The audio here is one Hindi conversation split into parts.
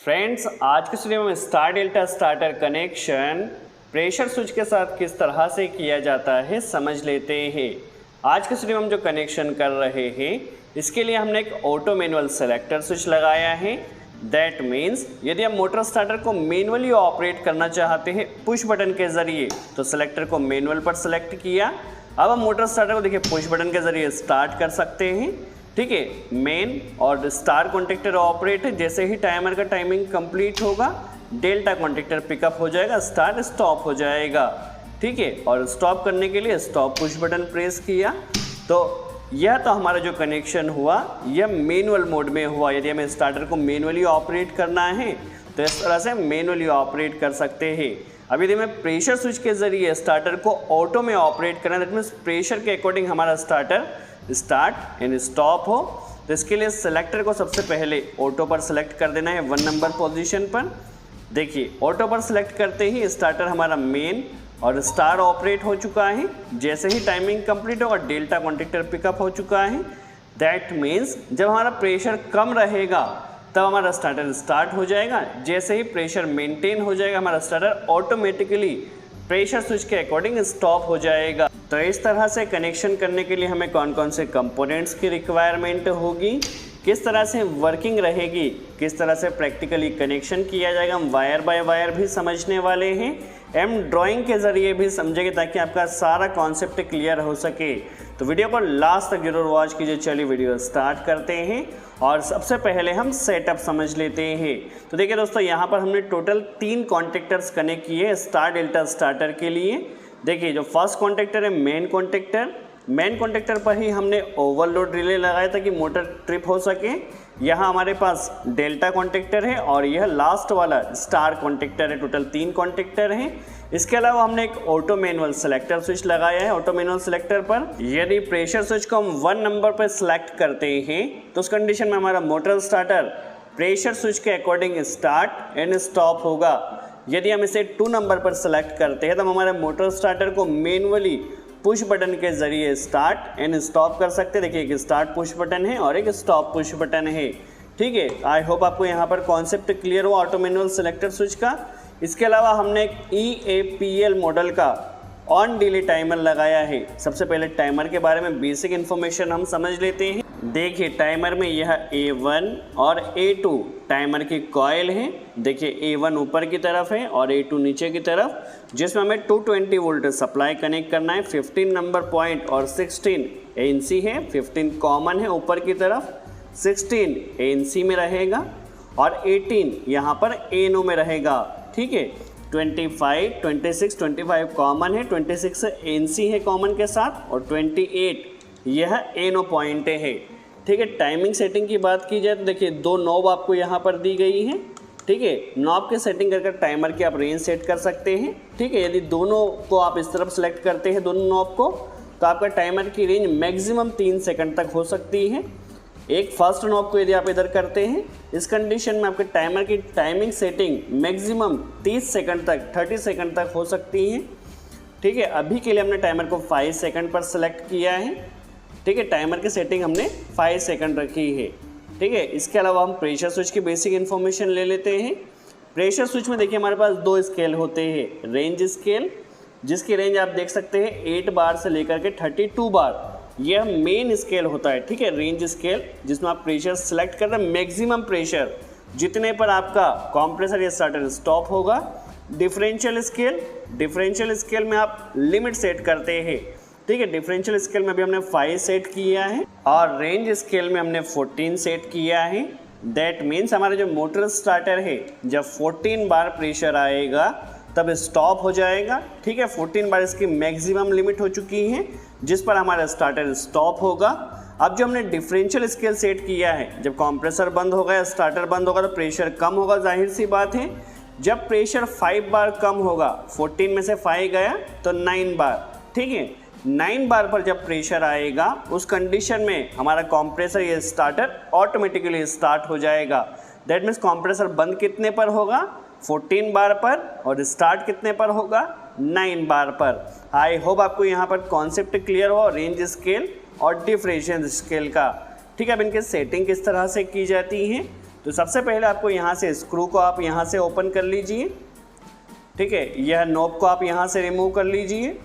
फ्रेंड्स, आज के वीडियो में star delta starter connection pressure switch के साथ किस तरह से किया जाता है समझ लेते हैं। आज के वीडियो में हम जो कनेक्शन कर रहे हैं इसके लिए हमने एक ऑटो मैनुअल सेलेक्टर स्विच लगाया है। दैट मीन्स यदि आप मोटर स्टार्टर को मैनुअली ऑपरेट करना चाहते हैं पुश बटन के ज़रिए तो सेलेक्टर को मैनुअल पर सेलेक्ट किया। अब हम मोटर स्टार्टर को देखिए पुश बटन के ज़रिए स्टार्ट कर सकते हैं। ठीक है, मेन और स्टार कॉन्टेक्टर ऑपरेट है। जैसे ही टाइमर का टाइमिंग कंप्लीट होगा डेल्टा कॉन्टेक्टर पिकअप हो जाएगा, स्टार्ट स्टॉप हो जाएगा। ठीक है, और स्टॉप करने के लिए स्टॉप पुश बटन प्रेस किया तो यह तो हमारा जो कनेक्शन हुआ यह मैनुअल मोड में हुआ। यदि हमें स्टार्टर को मैनुअली ऑपरेट करना है तो इस तरह से मैनुअली ऑपरेट कर सकते हैं। अब यदि हमें प्रेशर स्विच के ज़रिए स्टार्टर को ऑटो में ऑपरेट करना है, दैट मीन्स प्रेशर के अकॉर्डिंग हमारा स्टार्टर स्टार्ट एंड स्टॉप हो, तो इसके लिए सेलेक्टर को सबसे पहले ऑटो पर सेलेक्ट कर देना है 1 नंबर पोजीशन पर। देखिए ऑटो पर सेलेक्ट करते ही स्टार्टर हमारा मेन और स्टार ऑपरेट हो चुका है। जैसे ही टाइमिंग कंप्लीट होगा डेल्टा कॉन्टेक्टर पिकअप हो चुका है। दैट मीन्स जब हमारा प्रेशर कम रहेगा तब हमारा स्टार्टर स्टार्ट हो जाएगा। जैसे ही प्रेशर मेंटेन हो जाएगा हमारा स्टार्टर ऑटोमेटिकली प्रेशर स्विच के अकॉर्डिंग स्टॉप हो जाएगा। तो इस तरह से कनेक्शन करने के लिए हमें कौन कौन से कंपोनेंट्स की रिक्वायरमेंट होगी, किस तरह से वर्किंग रहेगी, किस तरह से प्रैक्टिकली कनेक्शन किया जाएगा, हम वायर बाय वायर भी समझने वाले हैं एवं ड्राइंग के ज़रिए भी समझेंगे ताकि आपका सारा कॉन्सेप्ट क्लियर हो सके। तो वीडियो को लास्ट तक जरूर वॉच कीजिए। चलिए वीडियो स्टार्ट करते हैं और सबसे पहले हम सेटअप समझ लेते हैं। तो देखिए दोस्तों, यहाँ पर हमने टोटल 3 कॉन्टेक्टर्स कनेक्ट किए स्टार डेल्टा स्टार्टर के लिए। देखिए जो फर्स्ट कॉन्टेक्टर है मेन कॉन्टेक्टर पर ही हमने ओवरलोड रिले लगाया था कि मोटर ट्रिप हो सके। यहाँ हमारे पास डेल्टा कॉन्टेक्टर है और यह लास्ट वाला स्टार कॉन्टेक्टर है। टोटल 3 कॉन्टेक्टर हैं। इसके अलावा हमने एक ऑटो मैनुअल सेलेक्टर स्विच लगाया है। ऑटो मैनुअल सेलेक्टर पर यदि प्रेशर स्विच को हम 1 नंबर पर सेलेक्ट करते हैं तो उस कंडीशन में हमारा मोटर स्टार्टर प्रेशर स्विच के अकॉर्डिंग स्टार्ट एंड स्टॉप होगा। यदि हम इसे 2 नंबर पर सेलेक्ट करते हैं तो हमारे मोटर स्टार्टर को मैनुअली पुश बटन के ज़रिए स्टार्ट एंड स्टॉप कर सकते हैं। देखिए एक स्टार्ट पुश बटन है और एक स्टॉप पुश बटन है। ठीक है, आई होप आपको यहाँ पर कॉन्सेप्ट क्लियर हुआ ऑटो मैनुअल सेलेक्टर स्विच का। इसके अलावा हमने एक EAPL मॉडल का ऑन डिले टाइमर लगाया है। सबसे पहले टाइमर के बारे में बेसिक इन्फॉर्मेशन हम समझ लेते हैं। देखिए टाइमर में यह A1 और A2 टाइमर की कॉइल है। देखिए A1 ऊपर की तरफ है और A2 नीचे की तरफ, जिसमें हमें 220 वोल्ट सप्लाई कनेक्ट करना है। 15 नंबर पॉइंट और 16 ANC है। 15 कॉमन है ऊपर की तरफ, 16 ANC में रहेगा और 18 यहाँ पर ANO में रहेगा। ठीक है, 25, 26, 25 कॉमन है, 26 ANC है कॉमन के साथ और 28 यह ANO पॉइंट है। ठीक है, टाइमिंग सेटिंग की बात की जाए तो देखिए 2 नॉब आपको यहाँ पर दी गई हैं। ठीक है, नॉब के सेटिंग करके टाइमर की आप रेंज सेट कर सकते हैं। ठीक है, यदि दोनों को आप इस तरफ सेलेक्ट करते हैं दोनों नॉब को तो आपका टाइमर की रेंज मैक्सिमम 3 सेकंड तक हो सकती है। एक फर्स्ट नॉब को यदि आप इधर करते हैं इस कंडीशन में आपके टाइमर की टाइमिंग सेटिंग मैक्सिमम 30 सेकंड तक 30 सेकंड तक हो सकती है। ठीक है, अभी के लिए हमने टाइमर को 5 सेकंड पर सेलेक्ट किया है। ठीक है, टाइमर की सेटिंग हमने 5 सेकंड रखी है। ठीक है, इसके अलावा हम प्रेशर स्विच की बेसिक इन्फॉर्मेशन ले लेते हैं। प्रेशर स्विच में देखिए हमारे पास 2 स्केल होते हैं। रेंज स्केल, जिसकी रेंज आप देख सकते हैं 8 बार से लेकर के 32 बार, यह मेन स्केल होता है। ठीक है, रेंज स्केल जिसमें आप प्रेशर सेलेक्ट कर रहे हैं मैक्सिमम प्रेशर जितने पर आपका कंप्रेसर या स्टार्टर स्टॉप होगा। डिफरेंशियल स्केल में आप लिमिट सेट करते हैं। ठीक है, डिफरेंशियल स्केल में भी हमने 5 सेट किया है और रेंज स्केल में हमने 14 सेट किया है। दैट मीन्स हमारा जो मोटर स्टार्टर है जब 14 बार प्रेशर आएगा तब स्टॉप हो जाएगा। ठीक है, 14 बार इसकी मैक्सिमम लिमिट हो चुकी है जिस पर हमारा स्टार्टर स्टॉप होगा। अब जो हमने डिफरेंशियल स्केल सेट किया है, जब कंप्रेसर बंद होगा या स्टार्टर बंद होगा तो प्रेशर कम होगा, जाहिर सी बात है। जब प्रेशर 5 बार कम होगा, 14 में से 5 गया तो 9 बार। ठीक है, 9 बार पर जब प्रेशर आएगा उस कंडीशन में हमारा कंप्रेसर या स्टार्टर ऑटोमेटिकली स्टार्ट हो जाएगा। दैट मीन्स कंप्रेसर बंद कितने पर होगा, 14 बार पर, और स्टार्ट कितने पर होगा, 9 बार पर। आई होप आपको यहाँ पर कॉन्सेप्ट क्लियर हो रेंज स्केल और डिफरेंशियल स्केल का। ठीक है, अब इनके सेटिंग किस तरह से की जाती है तो सबसे पहले आपको यहाँ से स्क्रू को आप यहाँ से ओपन कर लीजिए, ठीक है। यह नॉब को आप यहाँ से रिमूव कर लीजिए,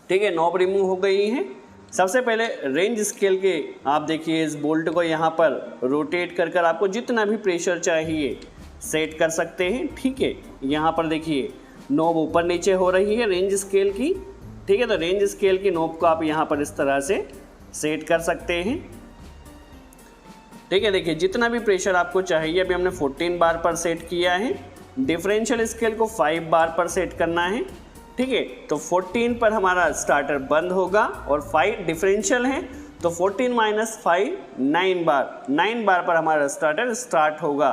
ठीक है। नॉब रिमूव हो गई है। सबसे पहले रेंज स्केल के आप देखिए इस बोल्ट को यहाँ पर रोटेट कर कर आपको जितना भी प्रेशर चाहिए सेट कर सकते हैं, ठीक है। यहाँ पर देखिए नॉब ऊपर नीचे हो रही है रेंज स्केल की, ठीक है। तो रेंज स्केल की नॉब को आप यहाँ पर इस तरह से सेट कर सकते हैं, ठीक है। देखिए जितना भी प्रेशर आपको चाहिए, अभी हमने 14 बार पर सेट किया है। डिफरेंशियल स्केल को 5 बार पर सेट करना है, ठीक है। तो 14 पर हमारा स्टार्टर बंद होगा और 5 डिफरेंशियल है, तो 14 माइनस 5 9 बार पर हमारा स्टार्टर स्टार्ट होगा,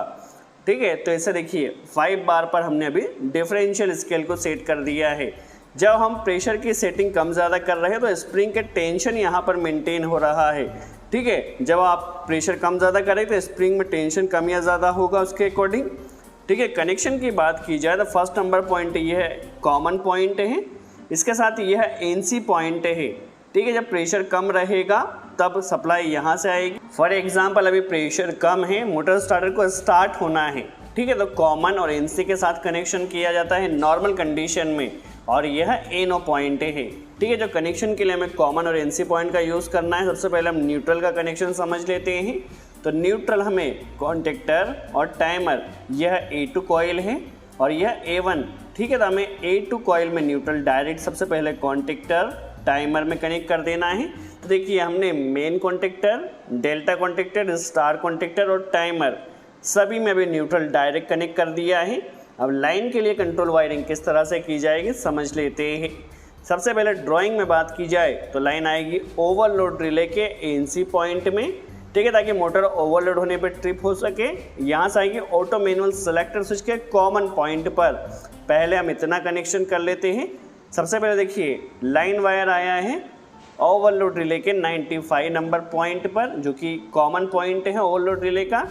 ठीक है। तो ऐसे देखिए 5 बार पर हमने अभी डिफरेंशियल स्केल को सेट कर दिया है। जब हम प्रेशर की सेटिंग कम ज़्यादा कर रहे हैं तो स्प्रिंग के टेंशन यहाँ पर मेंटेन हो रहा है, ठीक है। जब आप प्रेशर कम ज़्यादा करें तो स्प्रिंग में टेंशन कम या ज़्यादा होगा उसके अकॉर्डिंग, ठीक है। कनेक्शन की बात की जाए तो फर्स्ट नंबर पॉइंट यह कॉमन पॉइंट है, इसके साथ यह एनसी पॉइंट है, ठीक है। जब प्रेशर कम रहेगा तब सप्लाई यहाँ से आएगी। फॉर एग्जांपल अभी प्रेशर कम है, मोटर स्टार्टर को स्टार्ट होना है, ठीक है। तो कॉमन और एनसी के साथ कनेक्शन किया जाता है नॉर्मल कंडीशन में, और यह एनो पॉइंट है, ठीक है। जो कनेक्शन के लिए हमें कॉमन और एनसी पॉइंट का यूज़ करना है, सबसे पहले हम न्यूट्रल का कनेक्शन समझ लेते हैं। तो न्यूट्रल हमें कॉन्टेक्टर और टाइमर, यह A2 कॉइल है और यह A1, ठीक है। तो हमें A2 कॉइल में न्यूट्रल डायरेक्ट सबसे पहले कॉन्टेक्टर टाइमर में कनेक्ट कर देना है। तो देखिए हमने main contactor, delta contactor, star contactor और टाइमर सभी में अभी न्यूट्रल डायरेक्ट कनेक्ट कर दिया है। अब लाइन के लिए कंट्रोल वायरिंग किस तरह से की जाएगी समझ लेते हैं। सबसे पहले ड्राइंग में बात की जाए तो लाइन आएगी ओवरलोड रिले के एनसी पॉइंट में, ठीक है, ताकि मोटर ओवरलोड होने पर ट्रिप हो सके। यहाँ से आएगी ऑटो मैनुअल सेलेक्टर स्विच के कॉमन पॉइंट पर। पहले हम इतना कनेक्शन कर लेते हैं। सबसे पहले देखिए लाइन वायर आया है ओवरलोड रिले के 95 नंबर पॉइंट पर, जो कि कॉमन पॉइंट है ओवरलोड रिले का।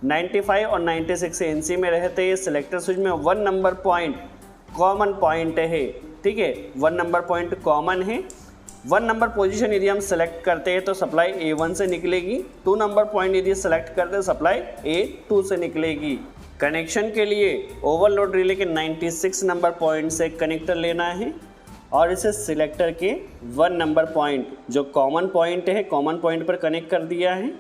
95 और 96 एनसी में रहते हैं। सिलेक्टर स्विच में 1 नंबर पॉइंट कॉमन पॉइंट है, ठीक है। 1 नंबर पॉइंट कॉमन है। 1 नंबर पोजीशन यदि हम सेलेक्ट करते हैं तो सप्लाई A1 से निकलेगी। 2 नंबर पॉइंट यदि सेलेक्ट करते हैं सप्लाई A2 से निकलेगी। कनेक्शन के लिए ओवरलोड रिले के 96 नंबर पॉइंट से कनेक्टर लेना है और इसे सिलेक्टर के 1 नंबर पॉइंट जो कॉमन पॉइंट है, कॉमन पॉइंट पर कनेक्ट कर दिया है।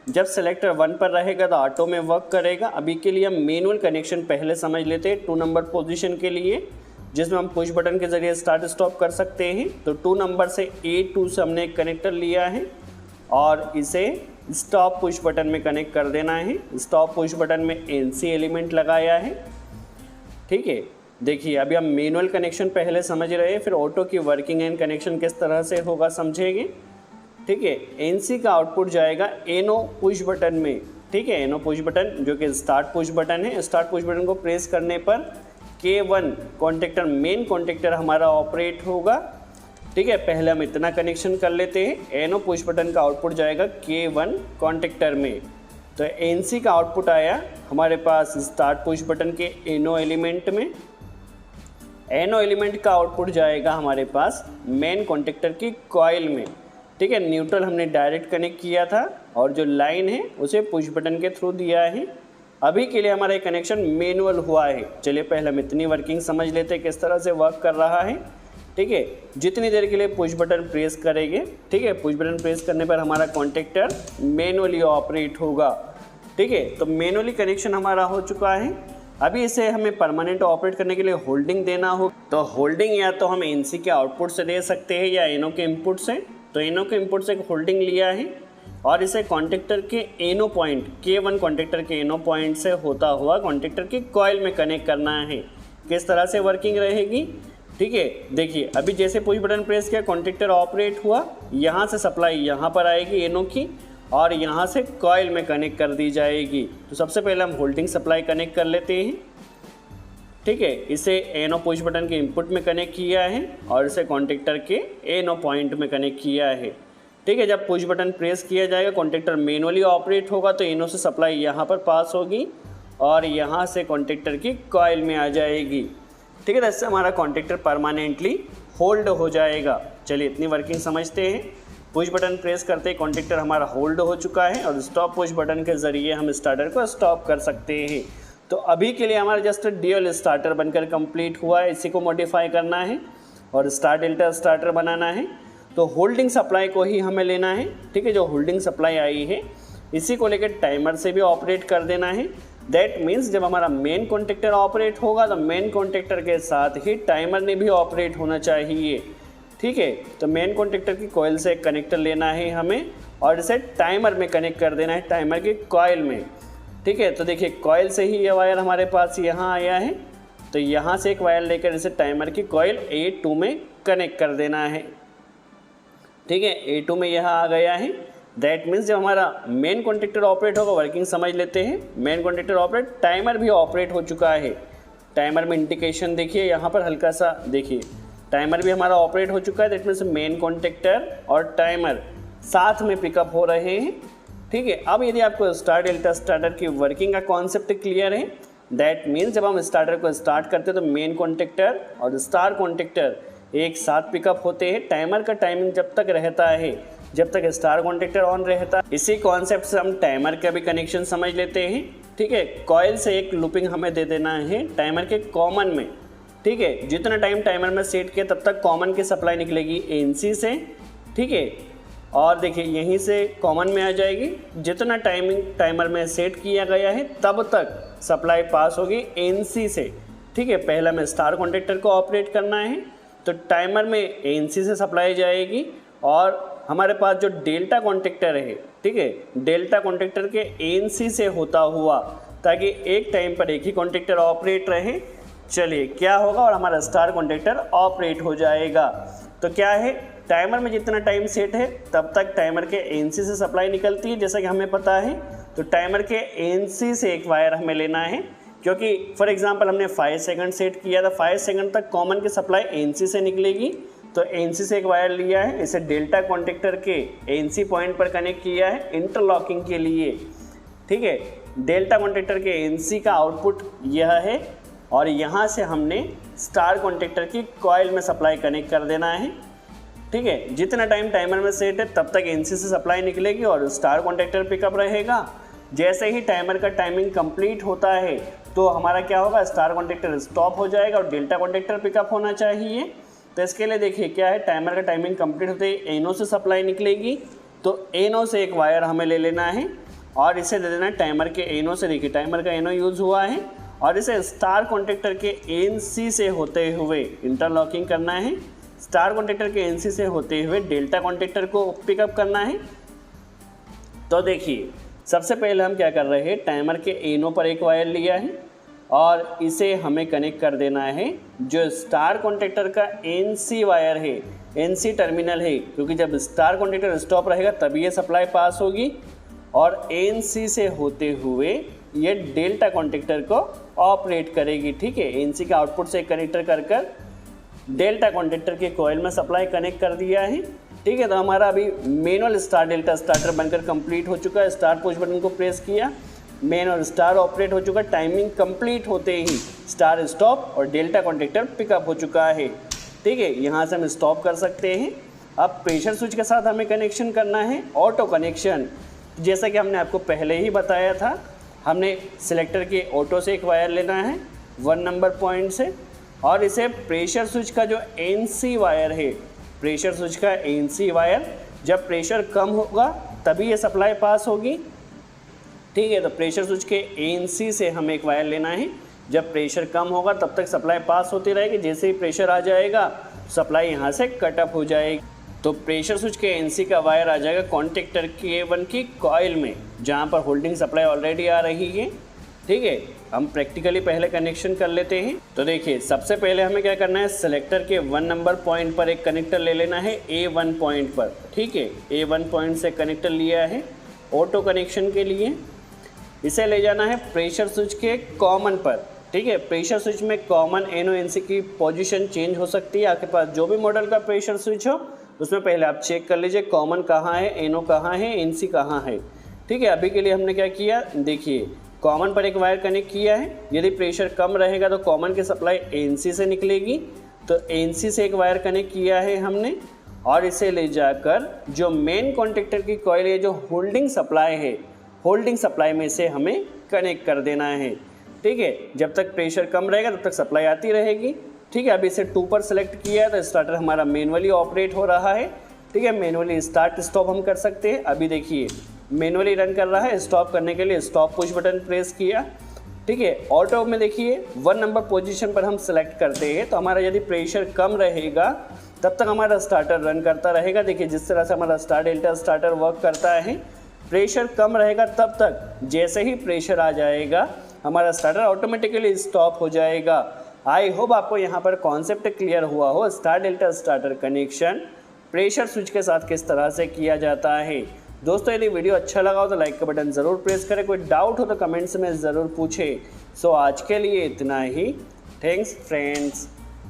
जब सेलेक्टर 1 पर रहेगा तो ऑटो में वर्क करेगा। अभी के लिए हम मैनुअल कनेक्शन पहले समझ लेते हैं 2 नंबर पोजीशन के लिए, जिसमें हम पुश बटन के ज़रिए स्टार्ट स्टॉप कर सकते हैं। तो 2 नंबर से A2 से हमने एक कनेक्टर लिया है और इसे स्टॉप पुश बटन में कनेक्ट कर देना है। स्टॉप पुश बटन में NC एलिमेंट लगाया है, ठीक है। देखिए अभी हम मैनुअल कनेक्शन पहले समझ रहे हैं, फिर ऑटो की वर्किंग एंड कनेक्शन किस तरह से होगा समझेंगे, ठीक है। NC का आउटपुट जाएगा एनो पुश बटन में, ठीक है। एनो पुश बटन जो कि स्टार्ट पुश बटन है। स्टार्ट पुश बटन को प्रेस करने पर K1 कॉन्टेक्टर, मेन कॉन्टेक्टर हमारा ऑपरेट होगा, ठीक है। पहले हम इतना कनेक्शन कर लेते हैं। एनो पुश बटन का आउटपुट जाएगा K1 कॉन्टेक्टर में। तो NC का आउटपुट आया हमारे पास स्टार्ट पुश बटन के एनो एलिमेंट में। एनो एलिमेंट का आउटपुट जाएगा हमारे पास मेन कॉन्टेक्टर की कॉइल में, ठीक है। न्यूट्रल हमने डायरेक्ट कनेक्ट किया था और जो लाइन है उसे पुश बटन के थ्रू दिया है। अभी के लिए हमारा कनेक्शन मैनुअल हुआ है। चलिए पहले हम इतनी वर्किंग समझ लेते हैं किस तरह से वर्क कर रहा है, ठीक है। जितनी देर के लिए पुश बटन प्रेस करेंगे, ठीक है, पुश बटन प्रेस करने पर हमारा कॉन्टेक्टर मैनुअली ऑपरेट होगा, ठीक है। तो मैनुअली कनेक्शन हमारा हो चुका है। अभी इसे हमें परमानेंट ऑपरेट करने के लिए होल्डिंग देना हो, तो होल्डिंग या तो हम NC के आउटपुट से दे सकते हैं या एनो के इनपुट से। तो एनो के इनपुट से होल्डिंग लिया है और इसे कॉन्टेक्टर के एनो पॉइंट, K1 कॉन्टेक्टर के एनो पॉइंट से होता हुआ कॉन्टेक्टर की कॉइल में कनेक्ट करना है। किस तरह से वर्किंग रहेगी, ठीक है। देखिए अभी जैसे पुश बटन प्रेस किया कॉन्टेक्टर ऑपरेट हुआ, यहाँ से सप्लाई यहाँ पर आएगी एनो की और यहाँ से कॉइल में कनेक्ट कर दी जाएगी। तो सबसे पहले हम होल्डिंग सप्लाई कनेक्ट कर लेते हैं, ठीक है। इसे एनो पुश बटन के इनपुट में कनेक्ट किया है और इसे कॉन्टेक्टर के एनो पॉइंट में कनेक्ट किया है, ठीक है। जब पुश बटन प्रेस किया जाएगा कॉन्टेक्टर मैनुअली ऑपरेट होगा, तो एनो से सप्लाई यहाँ पर पास होगी और यहाँ से कॉन्टेक्टर की कॉइल में आ जाएगी, ठीक है। इससे हमारा कॉन्टेक्टर परमानेंटली होल्ड हो जाएगा। चलिए इतनी वर्किंग समझते हैं। पुश बटन प्रेस करते ही कॉन्टेक्टर हमारा होल्ड हो चुका है और स्टॉप पुश बटन के ज़रिए हम स्टार्टर को स्टॉप कर सकते हैं। तो अभी के लिए हमारा जस्ट ड्यूल स्टार्टर बनकर कंप्लीट हुआ है, इसी को मॉडिफाई करना है और स्टार डेल्टा स्टार्टर बनाना है। तो होल्डिंग सप्लाई को ही हमें लेना है, ठीक है। जो होल्डिंग सप्लाई आई है इसी को लेकर टाइमर से भी ऑपरेट कर देना है। दैट मीन्स जब हमारा मेन कॉन्टेक्टर ऑपरेट होगा तो मेन कॉन्टेक्टर के साथ ही टाइमर ने भी ऑपरेट होना चाहिए, ठीक है। तो मेन कॉन्टेक्टर की कॉइल से एक कनेक्टर लेना है हमें और इसे टाइमर में कनेक्ट कर देना है, टाइमर की कॉइल में, ठीक है। तो देखिए कॉइल से ही ये वायर हमारे पास यहाँ आया है, तो यहाँ से एक वायर लेकर इसे टाइमर की कॉइल A2 में कनेक्ट कर देना है, ठीक है। A2 में यहाँ आ गया है। दैट मीन्स जब हमारा मेन कॉन्टेक्टर ऑपरेट होगा, वर्किंग समझ लेते हैं, मेन कॉन्टेक्टर ऑपरेट, टाइमर भी ऑपरेट हो चुका है। टाइमर में इंडिकेशन देखिए यहाँ पर हल्का सा, देखिए टाइमर भी हमारा ऑपरेट हो चुका है। दैट मीन्स मेन कॉन्टेक्टर और टाइमर साथ में पिकअप हो रहे हैं, ठीक है। अब यदि आपको स्टार डेल्टा स्टार्टर की वर्किंग का कॉन्सेप्ट क्लियर है, दैट मीन्स जब हम स्टार्टर को स्टार्ट करते हैं तो मेन कॉन्टेक्टर और स्टार कॉन्टेक्टर एक साथ पिकअप होते हैं। टाइमर का टाइमिंग जब तक रहता है, जब तक स्टार कॉन्टेक्टर ऑन रहता है। इसी कॉन्सेप्ट से हम टाइमर का भी कनेक्शन समझ लेते हैं, ठीक है। कॉइल से एक लूपिंग हमें दे देना है टाइमर के कॉमन में, ठीक है। जितना टाइम टाइमर में सेट किया तब तक कॉमन की सप्लाई निकलेगी एनसी से, ठीक है। और देखिए यहीं से कॉमन में आ जाएगी। जितना टाइमिंग टाइमर में सेट किया गया है तब तक सप्लाई पास होगी एनसी से, ठीक है। पहला में स्टार कॉन्टेक्टर को ऑपरेट करना है तो टाइमर में एनसी से सप्लाई जाएगी और हमारे पास जो डेल्टा कॉन्टेक्टर है, ठीक है, डेल्टा कॉन्टेक्टर के एनसी से होता हुआ, ताकि एक टाइम पर एक ही कॉन्टेक्टर ऑपरेट रहे। चलिए क्या होगा और हमारा स्टार कॉन्टेक्टर ऑपरेट हो जाएगा। तो क्या है, टाइमर में जितना टाइम सेट है तब तक टाइमर के एनसी से सप्लाई निकलती है, जैसा कि हमें पता है। तो टाइमर के एनसी से एक वायर हमें लेना है, क्योंकि फॉर एग्जांपल हमने 5 सेकंड सेट किया था, 5 सेकंड तक कॉमन की सप्लाई एनसी से निकलेगी। तो एनसी से एक वायर लिया है, इसे डेल्टा कॉन्टेक्टर के एनसी पॉइंट पर कनेक्ट किया है इंटरलॉकिंग के लिए, ठीक है। डेल्टा कॉन्टेक्टर के एनसी का आउटपुट यह है और यहाँ से हमने स्टार कॉन्टेक्टर की कॉइल में सप्लाई कनेक्ट कर देना है, ठीक है। जितना टाइम टाइमर में सेट है तब तक एनसी से सप्लाई निकलेगी और स्टार कॉन्टेक्टर पिकअप रहेगा। जैसे ही टाइमर का टाइमिंग कंप्लीट होता है तो हमारा क्या होगा, स्टार कॉन्टेक्टर स्टॉप हो जाएगा और डेल्टा कॉन्टेक्टर पिकअप होना चाहिए। तो इसके लिए देखिए क्या है, टाइमर का टाइमिंग कंप्लीट होते ही एनो से सप्लाई निकलेगी, तो एनो से एक वायर हमें ले लेना है और इसे दे देना है टाइमर के एनो से। देखिए टाइमर का एनो यूज़ हुआ है और इसे स्टार कॉन्टेक्टर के एनसी से होते हुए इंटरलॉकिंग करना है। स्टार कॉन्टेक्टर के एनसी से होते हुए डेल्टा कॉन्टेक्टर को पिकअप करना है। तो देखिए सबसे पहले हम क्या कर रहे हैं, टाइमर के एनो पर एक वायर लिया है और इसे हमें कनेक्ट कर देना है जो स्टार कॉन्टेक्टर का एनसी वायर है, एनसी टर्मिनल है, क्योंकि जब स्टार कॉन्टेक्टर स्टॉप रहेगा तभी ये सप्लाई पास होगी और एनसी से होते हुए ये डेल्टा कॉन्टेक्टर को ऑपरेट करेगी, ठीक है। एनसी के आउटपुट से कनेक्टर कर डेल्टा कॉन्टेक्टर के कॉइल में सप्लाई कनेक्ट कर दिया है, ठीक है। तो हमारा अभी मैनुअल स्टार डेल्टा स्टार्टर बनकर कंप्लीट हो चुका है। स्टार पुश बटन को प्रेस किया, मेन और स्टार ऑपरेट हो चुका, टाइमिंग कंप्लीट होते ही स्टार स्टॉप और डेल्टा कॉन्टेक्टर पिकअप हो चुका है, ठीक है। यहाँ से हम स्टॉप कर सकते हैं। अब प्रेशर स्विच के साथ हमें कनेक्शन करना है ऑटो कनेक्शन। जैसा कि हमने आपको पहले ही बताया था, हमने सिलेक्टर के ऑटो से एक वायर लेना है 1 नंबर पॉइंट से और इसे प्रेशर स्विच का जो एनसी वायर है, प्रेशर स्विच का एनसी वायर, जब प्रेशर कम होगा तभी ये सप्लाई पास होगी, ठीक है। तो प्रेशर स्विच के एनसी से हमें एक वायर लेना है, जब प्रेशर कम होगा तब तक सप्लाई पास होती रहेगी, जैसे ही प्रेशर आ जाएगा सप्लाई यहाँ से कट ऑफ हो जाएगी। तो प्रेशर स्विच के एनसी का वायर आ जाएगा कॉन्टेक्टर के A1 की कॉइल में, जहाँ पर होल्डिंग सप्लाई ऑलरेडी आ रही है, ठीक है। हम प्रैक्टिकली पहले कनेक्शन कर लेते हैं। तो देखिए सबसे पहले हमें क्या करना है, सेलेक्टर के 1 नंबर पॉइंट पर एक कनेक्टर ले लेना है A1 पॉइंट पर, ठीक है। A1 पॉइंट से कनेक्टर लिया है ऑटो कनेक्शन के लिए, इसे ले जाना है प्रेशर स्विच के कॉमन पर, ठीक है। प्रेशर स्विच में कॉमन एनो एनसी की पोजीशन चेंज हो सकती है। आपके पास जो भी मॉडल का प्रेशर स्विच हो उसमें पहले आप चेक कर लीजिए कॉमन कहाँ है, एनो कहाँ है, एनसी कहाँ है, ठीक है। अभी के लिए हमने क्या किया, देखिए कॉमन पर एक वायर कनेक्ट किया है। यदि प्रेशर कम रहेगा तो कॉमन की सप्लाई एनसी से निकलेगी, तो एनसी से एक वायर कनेक्ट किया है हमने और इसे ले जाकर जो मेन कॉन्टेक्टर की कॉइल है, जो होल्डिंग सप्लाई है, होल्डिंग सप्लाई में से हमें कनेक्ट कर देना है। ठीक है, जब तक प्रेशर कम रहेगा तब तक सप्लाई आती रहेगी। ठीक है, अभी इसे 2 पर सेलेक्ट किया है तो स्टार्टर हमारा मैनुअली ऑपरेट हो रहा है। ठीक है, मैनुअली स्टार्ट स्टॉप हम कर सकते हैं। अभी देखिए मैनुअली रन कर रहा है। स्टॉप करने के लिए स्टॉप पुश बटन प्रेस किया। ठीक है, ऑटो में देखिए 1 नंबर पोजीशन पर हम सेलेक्ट करते हैं तो हमारा यदि प्रेशर कम रहेगा तब तक हमारा स्टार्टर रन करता रहेगा। देखिए जिस तरह से हमारा स्टार डेल्टा स्टार्टर वर्क करता है, प्रेशर कम रहेगा तब तक, जैसे ही प्रेशर आ जाएगा हमारा स्टार्टर ऑटोमेटिकली स्टॉप हो जाएगा। आई होप आपको यहाँ पर कॉन्सेप्ट क्लियर हुआ हो। Star delta starter connection pressure switch के साथ किस तरह से किया जाता है। दोस्तों यदि वीडियो अच्छा लगा हो तो लाइक का बटन ज़रूर प्रेस करें। कोई डाउट हो तो कमेंट्स में ज़रूर पूछें। सो आज के लिए इतना ही। Thanks friends.